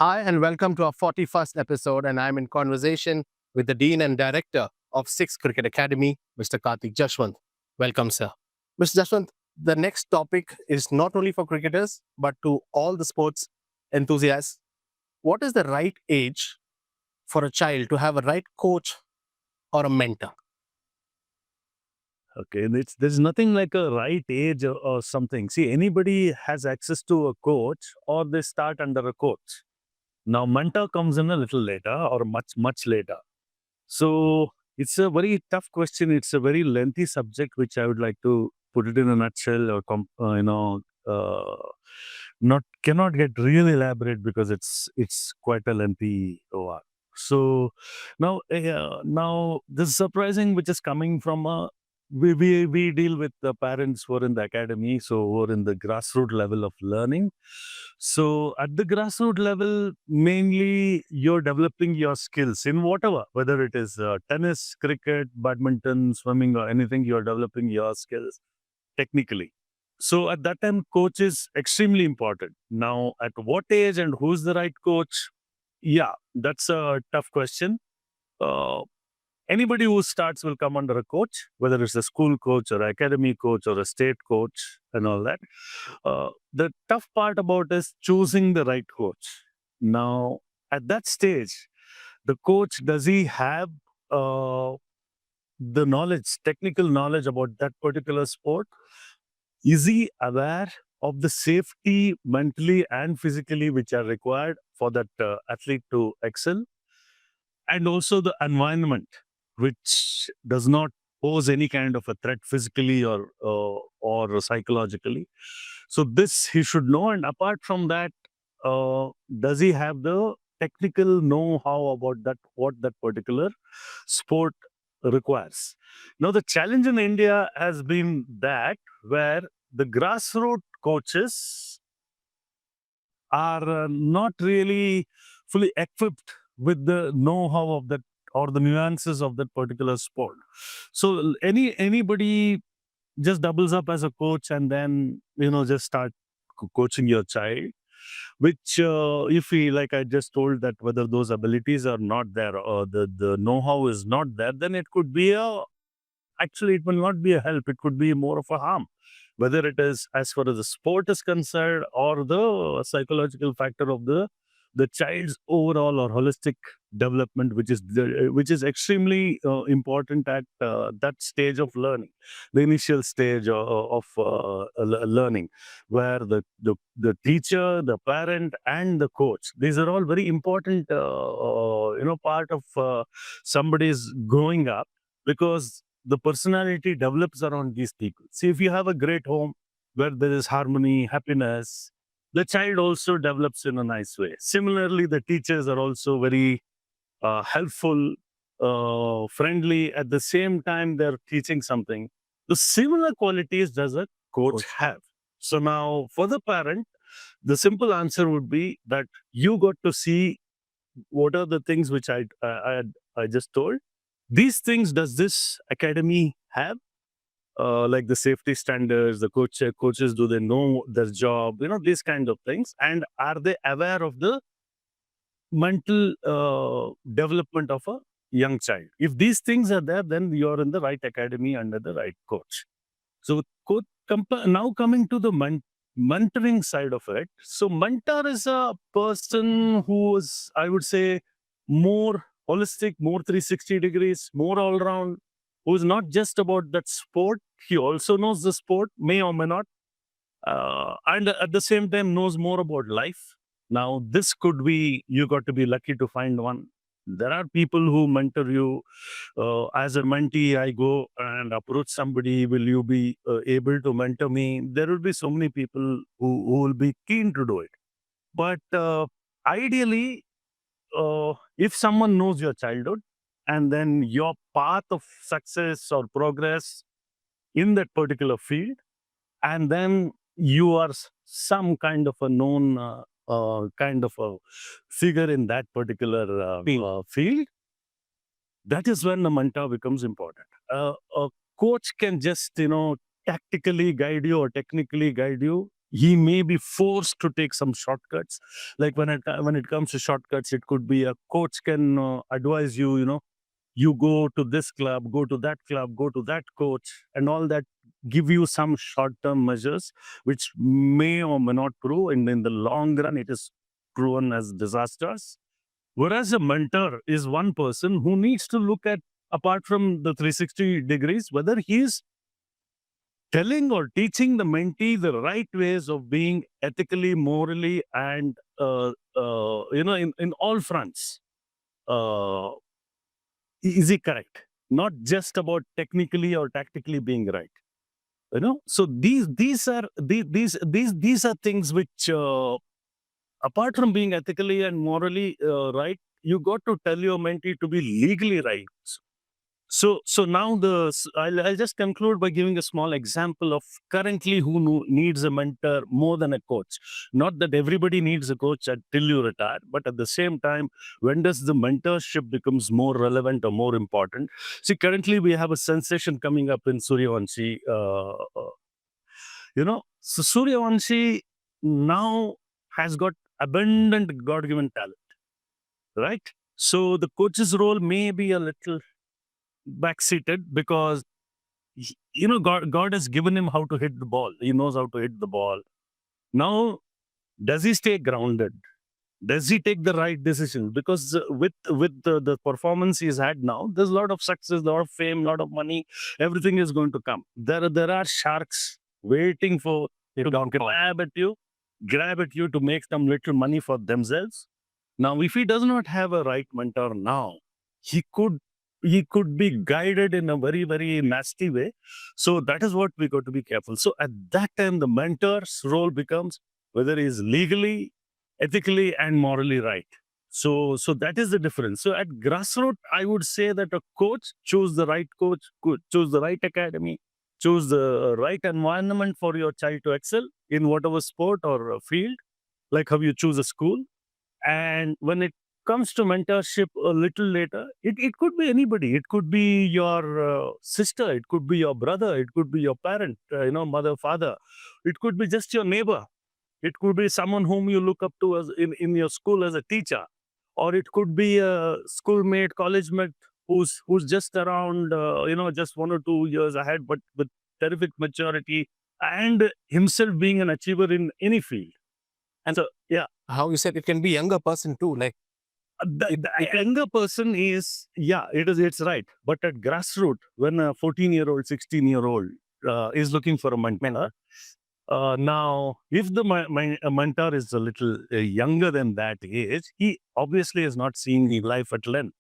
Hi, and welcome to our 41st episode. And I'm in conversation with the Dean and Director of Six Cricket Academy, Mr. Karthik Jeshwanth. Welcome, sir. Mr. Jeshwanth, the next topic is not only for cricketers, but to all the sports enthusiasts. What is the right age for a child to have a right coach or a mentor? Okay, there's nothing like a right age or something. See, anybody has access to a coach or they start under a coach. Now, mentor comes in a little later or much later. So it's a very tough question. It's a very lengthy subject, which I would like to put it in a nutshell or not cannot get really elaborate because it's quite a lengthy one. So now this is surprising, which is coming from a we deal with the parents who are in the academy, so who are in the grassroots level of learning. So at the grassroots level, mainly you're developing your skills in whatever, whether it is tennis, cricket, badminton, swimming, or anything. You're developing your skills technically. So at that time, coach is extremely important. Now, at what age and who's the right coach? Yeah, that's a tough question. Uh, Anybody who starts will come under a coach, whether it's a school coach or academy coach or a state coach and all that. The tough part about is choosing the right coach. Now, at that stage, the coach, does he have uh, the knowledge, technical knowledge about that particular sport? Is he aware of the safety mentally and physically which are required for that athlete to excel? And also the environment, which does not pose any kind of a threat physically or psychologically. So this he should know. And apart from that, does he have the technical know-how about that what that particular sport requires? Now the challenge in India has been that where the grassroots coaches are not really fully equipped with the know-how of that or the nuances of that particular sport. So anybody just doubles up as a coach and then just start coaching your child, which if we, like I just told, that whether those abilities are not there or the know-how is not there, then it could be a actually it will not be a help, it could be more of a harm, whether it is as far as the sport is concerned or the psychological factor of the child's overall or holistic development, which is extremely important at that stage of learning, the initial stage of learning, where the teacher, the parent, and the coach, these are all very important part of somebody's growing up, because the personality develops around these people. See, if you have a great home where there is harmony, happiness, the child also develops in a nice way. Similarly, the teachers are also very helpful, friendly. At the same time, they're teaching something. The similar qualities does a coach have. So now, for the parent, the simple answer would be that you got to see what are the things which I just told. These things does this academy have? Like the safety standards, the coaches, do they know their job? These kind of things, and are they aware of the mental development of a young child? If these things are there, then you're in the right academy under the right coach. So, now coming to the mentoring side of it. So, mentor is a person who is, I would say, more holistic, more 360 degrees, more all round, who is not just about that sport. He also knows the sport, may or may not, and at the same time knows more about life. Now, this could be, you got to be lucky to find one. There are people who mentor you. As a mentee, I go and approach somebody, will you be able to mentor me? There will be so many people who will be keen to do it. But ideally, if someone knows your childhood and then your path of success or progress in that particular field, and then you are some kind of a known kind of a figure in that particular field, that is when the mentor becomes important. A coach can just tactically guide you or technically guide you, he may be forced to take some shortcuts. Like when it comes to shortcuts, it could be a coach can advise you, you go to this club, go to that club, go to that coach, and all that, give you some short-term measures, which may or may not prove, and in the long run, it is proven as disastrous. Whereas a mentor is one person who needs to look at, apart from the 360 degrees, whether he is telling or teaching the mentee the right ways of being ethically, morally, and in all fronts. Uh, is he correct? Not just about technically or tactically being right. So these are things which, apart from being ethically and morally right, you got to tell your mentee to be legally right. So now I'll just conclude by giving a small example of currently who needs a mentor more than a coach. Not that everybody needs a coach until you retire, but at the same time, when does the mentorship becomes more relevant or more important? See, currently we have a sensation coming up in Suryavanshi. So Suryavanshi now has got abundant God-given talent, right? So the coach's role may be a little backseated because God has given him how to hit the ball. He knows how to hit the ball. Now, does he stay grounded? Does he take the right decisions? Because with the performance he's had now, there's a lot of success, a lot of fame, a lot of money. Everything is going to come. There are sharks waiting for to grab at you to make some little money for themselves. Now, if he does not have a right mentor now, he could be guided in a very, very nasty way. So that is what we got to be careful. So at that time, the mentor's role becomes whether he is legally, ethically, and morally right. So that is the difference. So at grassroots, I would say that a coach, choose the right coach, choose the right academy, choose the right environment for your child to excel in whatever sport or field, like how you choose a school. And when it comes to mentorship a little later, it could be anybody. It could be your sister, it could be your brother, it could be your parent, mother, father. It could be just your neighbor. It could be someone whom you look up to as in your school as a teacher. Or it could be a schoolmate, college mate who's just around, just 1 or 2 years ahead, but with terrific maturity and himself being an achiever in any field. And so, yeah. how you said it can be younger person too, like The younger person is, it's right. But at grassroots, when a 14-year-old, 16-year-old is looking for a mentor, now, if the mentor is a little younger than that age, he obviously is not seeing the life at length.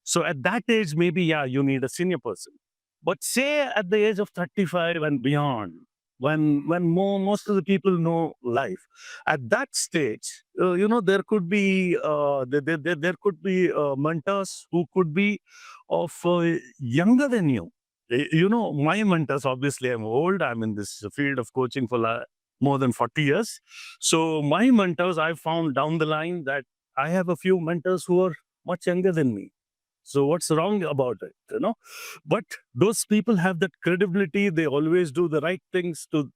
So at that age, maybe, you need a senior person. But say at the age of 35 and beyond, when most of the people know life, at that stage, there could be there could be mentors who could be of younger than you. My mentors, obviously, I'm old. I'm in this field of coaching for more than 40 years. So my mentors, I found down the line that I have a few mentors who are much younger than me. So what's wrong about it? But those people have that credibility. They always do the right things to,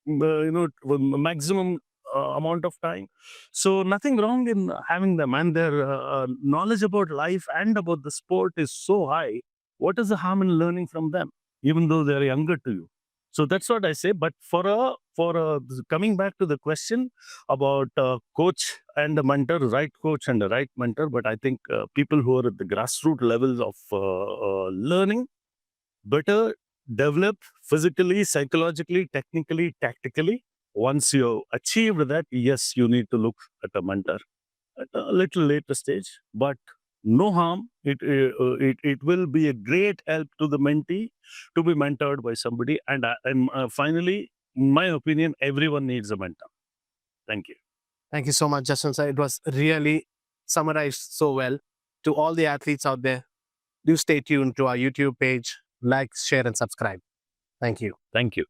maximum amount of time. So nothing wrong in having them, and their knowledge about life and about the sport is so high. What is the harm in learning from them, even though they're younger to you? So that's what I say. But coming back to the question about coach and the mentor, right coach and the right mentor, but I think people who are at the grassroots levels of learning better develop physically, psychologically, technically, tactically. Once you achieved that, yes, you need to look at a mentor at a little later stage, but no harm. It will be a great help to the mentee to be mentored by somebody. And finally, in my opinion, everyone needs a mentor. Thank you. Thank you so much, Justin sir. It was really summarized so well. To all the athletes out there, do stay tuned to our YouTube page, like, share, and subscribe. Thank you. Thank you.